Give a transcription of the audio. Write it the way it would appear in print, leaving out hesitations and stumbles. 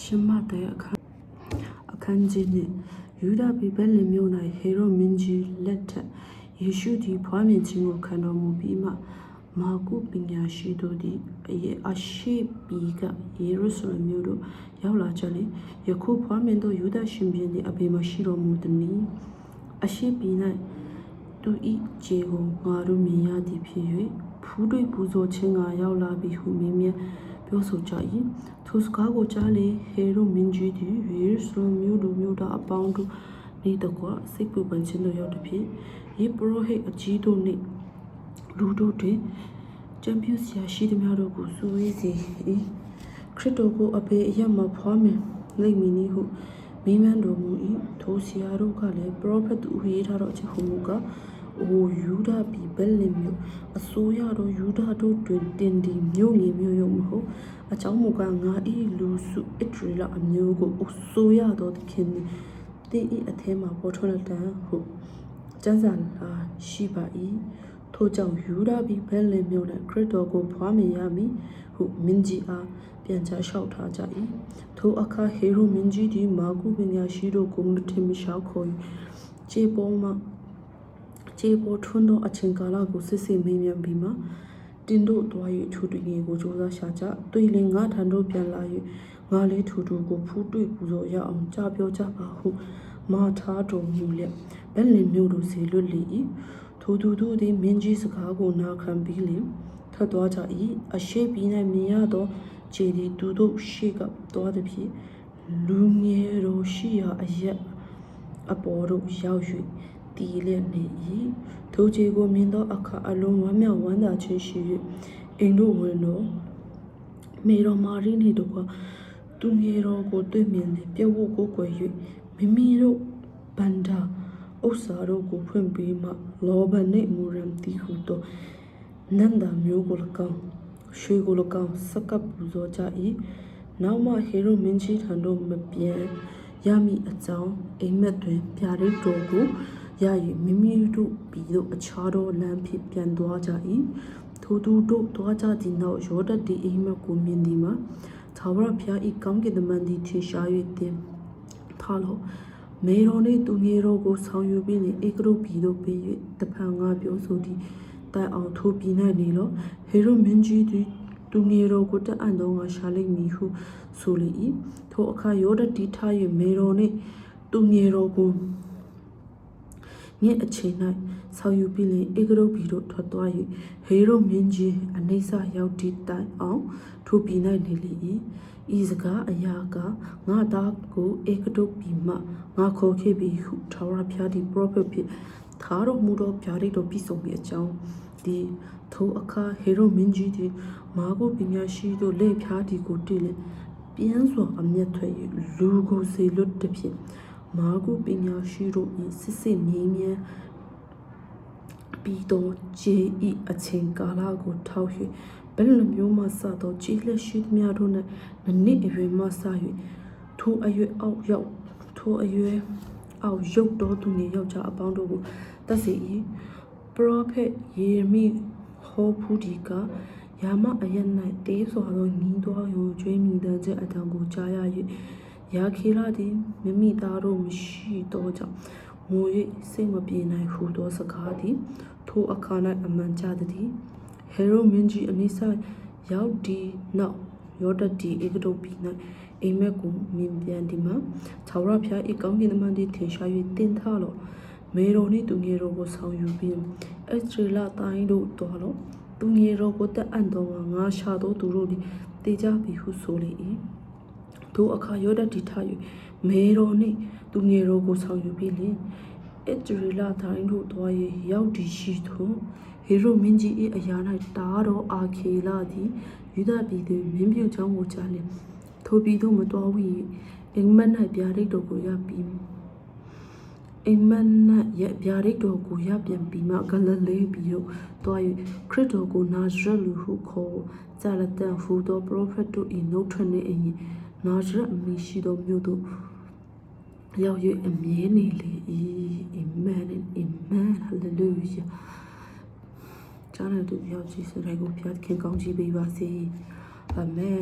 ရှင်မတဲ့အခန်းကြီးနှင့်ယူဒပြည်ဘက်လင်မြို့၌ဟေရုမင်းကြီးလက်ထက်ယေရှုသည်ဖွားမြင်ခြင်းကိုခံတော်မူပြီးမှမာကုပညာရှိတို့သည်အရှေ့ပြည်ကယေရုရှလင်မြို့သို့ရောက်လာကြလေယခုဖွားမြင်သောယူဒရှင်ဘုရင်သည်အဘယ်မှရှိတော်မူသည်နည်းအရှေ့ပြည်၌သူ၏ခြေကိုငါတို့မြင်ရသည်ဖြစ်၍ဖူးတွေ့ပူဇော်ခြင်းကရောက်လာပြီဟုမြင်မြပြောဆိုကြ၏ထိုစကားကိုကြားလေဟေရုမင်းကြီးသည်ယေရုရှလင်မြို့သူမြို့သားအပေါင်းတို့နှင့်တကွစိတ်ပူပန်ခြင်းတို့ရောက်သည်ဖြင့်ယေပရောဟိတ်အကြီးတို့နှင့်လူတို့တွင်ကျမ်းပြုစရာရှိသည်များတို့ကိုစုဝေးစေ၏ခရစ်တော်ကိုအဘယ်အရာမှဖွားမြင်လိမ့်မည်နည်းဟုမိမန်းတော်မူ၏ထိုဆရာတို့ကလည်းပရောဖက်သူရေးထားသောအချက်ဟူမူကားအိုယူဒပြည်ဘက်လင်မြို့အစိုးရသောယူဒတို့တွင်တင်သည်မြို့ငယ်မြို့ရုံမဟုတ်အကြောင်းမူကားငါ၏လူစုဣသရေလအမျိုးကိုအစိုးရသောသခင်သည်တင်း၏အထဲမှပေါ်ထွက်တန်ဟုကျမ်းစာလာရှိပါ၏ထိုကြောင့်ယူဒပြည်ဘက်လင်မြို့၌ခရစ်တော်ကိုဖွားမြင်ရမည်ဟုမင်းကြီးအားပြန်ချလျှောက်ထားကြ၏ထိုအခါဟေရုမင်းကြီးသည်မာကုပညာရှိတို့ကိုမထင်မရှားခေါ်ခြေပေါ်ထွန်းသောအချိန်ကာလကိုစစ်စစ်မေးမြန်းပြီးမှတင်တို့သွား၍ထူတူငယ်ကိုစူးစမ်းရှာကြတွေ့လင်ငါထံတို့ပြန်လာ၍ငါလေးထူတူကိုဖူးတွေ့ပူဇော်ရအောင်ကြားပြောကြပါဟုမာထားတော်မူလျက်ဘက်လင်မြို့သို့ဆေလွတ်လေ၏ထိုသူတို့သည်မင်းကြီးစကားကိုနာခံပြီးလျှင်ထွက်သွားကြ၏အရှိပြည်၌မြင်ရသောခြေသည်သူတို့ရှေ့ကသွားသည်ဖြင့်လူငယ်တော်ရှိရာအရက်အပေါ်သို့ရောက်၍တည်လျက်နေ၏ထိုခြေကိုမြင်သောအခါအလုံးဝမ်းမြောက်ဝမ်းသာခြင်းရှိ၍အိမ်တို့ဝင်တော်မေတော်မာရိနှင့်တကွသူငယ်တော်ကိုတွေ့မြင်သည်ပြဝတ်ကိုကွယ်၍မိမိတို့ဗန္ဒာဥစ္စာတို့ကိုဖွင့်ပြီးမှလောဘနှင့်မူရန်တီဟုသောနန္ဒာမျိုးကို၎င်းရွှေကို၎င်းစကပ်ပူဇော်ကြ၏နောက်မှဟေရုမင်းကြီးထံသို့မပြန်ရမည်အကြောင်းအိမ်မက်တွင်ဗျာဒိတ်တော်ကိုရ၍မိမိတို့ပြည်သို့အခြားသောလမ်းဖြင့်ပြန်သွားကြ၏ထိုသူတို့သွားကြသည့်နောက်ယောဒတ်သည်အိမ်မက်ကိုမြင်သည်မှာထာဝရဘုရား၏ကောင်းကင်တမန်သည်ထင်ရှား၍တင်ထားလောမေတော်နှင့်သူငယ်တော်ကိုဆောင်ယူပြီးလျှင်ဧကရုပြည်သို့ပေး၍တဖန်ငါပြောဆိုသည်တိုင်အောင်ထိုပြည်၌နေလောဟေရုမင်းကြီးသည်သူငယ်တော်ကိုတအံ့သောငါရှာလိမ့်မည်ဟုဆိုလေ၏ထိုအခါယောဒတ်သည်ထား၍မေတော်နှင့်သူငယ်တော်ကိုမြင့်အချိန်၌ဆောင်ယူပြီးလျှင်ဧကရုပြည်သို့ထွက်သွား၍ဟေရုမင်းကြီးအနိစ္စရောက်သည့်တိုင်အောင်ထိုပြည်၌နေလေ၏ဤစကားအရာကငါသားကိုဧကရုပြည်မှငါခေါ်ခဲ့ပြီဟုထာဝရဘုရားသည်ပရောဖက်ဖြင့်ထားတော်မူသောဗျာဒိတ်တော်ပြည့်စုံမည်အကြောင်းဒီထိုအခါဟေရုမင်းကြီးသည်မာကုပညာရှိတို့လက်ဖြားသည်ကိုတွေ့လျက်ပြန်စွာအမျက်ထွက်၍လူကိုစေလွတ်သည်ဖြင့်မာကုပညာရှိတို့၏စစ်စစ်မြင်းမြန်းပြီးတော့ခြေဤအချိန်ကာလကိုထောက်၍ဘယ်လိုမျိုးမှစသောခြေလက်ရှိသမျှတို့၌မနစ်အရွယ်မှစ၍ထိုအရွယ်အောက်ရောက်တော်သူငယ်ယောက်ျားအပေါင်းတို့ကိုတတ်စေ၏ပရောဖက်ယေရမိဟောဖူးဒီကယာမအယက်၌တေးစွာသောညီးသွားယိုကျွေးမိတဲ့အတံကိုကြားရ၍ယာခေလသည်မိမိသားတို့မရှိသောကြောင့်ငို၍စိတ်မပြေနိုင်ဟုသောစကားသည်ထိုအခါ၌အမှန်ကြသည်ဟေရုမင်းကြီးအနိစ္စရောက်ဒီနောက်ယောဒတ်ဒီဧကရုပြည်၌အိမ်မက်ကိုမြင်ပြန်ဒီမှာထာဝရဘုရား၏ကောင်းကင်တမန်သည်ထင်ရှား၍တင်ထားလောမေတော်နှင့်သူငယ်တော်ကိုဆောင်ယူပြီးဣသရေလတိုင်းတို့တော်လောသူငယ်တော်ကိုတအံ့သောငါရှာသောသူတို့သည်တေကြပြီဟုဆိုလေ၏ထိုအခါယောဒတ်သည်ထား၍မေတော်နှင့်သူငယ်တော်ကိုဆောင်ယူပြီးလျှင်ဣသရေလတိုင်းတို့တော်၏ရောက်ဒီရှိသောဟေရုမင်းကြီး၏အရာ၌တားတော်အာခေလသည်ယူဒပြည်တွင်မင်းပြုကြောင်းကိုကြားလျင်ထိုပြည်သို့မတော်ဝီအိမ်မက်၌ဗျာဒိတ်တော်ကိုရပြီးအိမ်မက်၌ဗျာဒိတ်တော်ကိုရပြန်ပြီးမှဂလလေးပြည်သို့တွား၍ခရစ်တော်ကိုနာဇရက်လူဟုခေါ်ကြလတန်ဟူသောပရောဖက်တို့၏နှုတ်ထွက်နှင့်အညီနာဇရက်အမည်ရှိသောမြို့သို့ရောက်၍အမြဲနေလေ၏အာမင်အာမင်ဟာလေလုယာကြားတဲ့သူရောက်ကြည့်စတဲ့ကိုဘုရားခင်ကောင်းချီးပေးပါစေအာမင်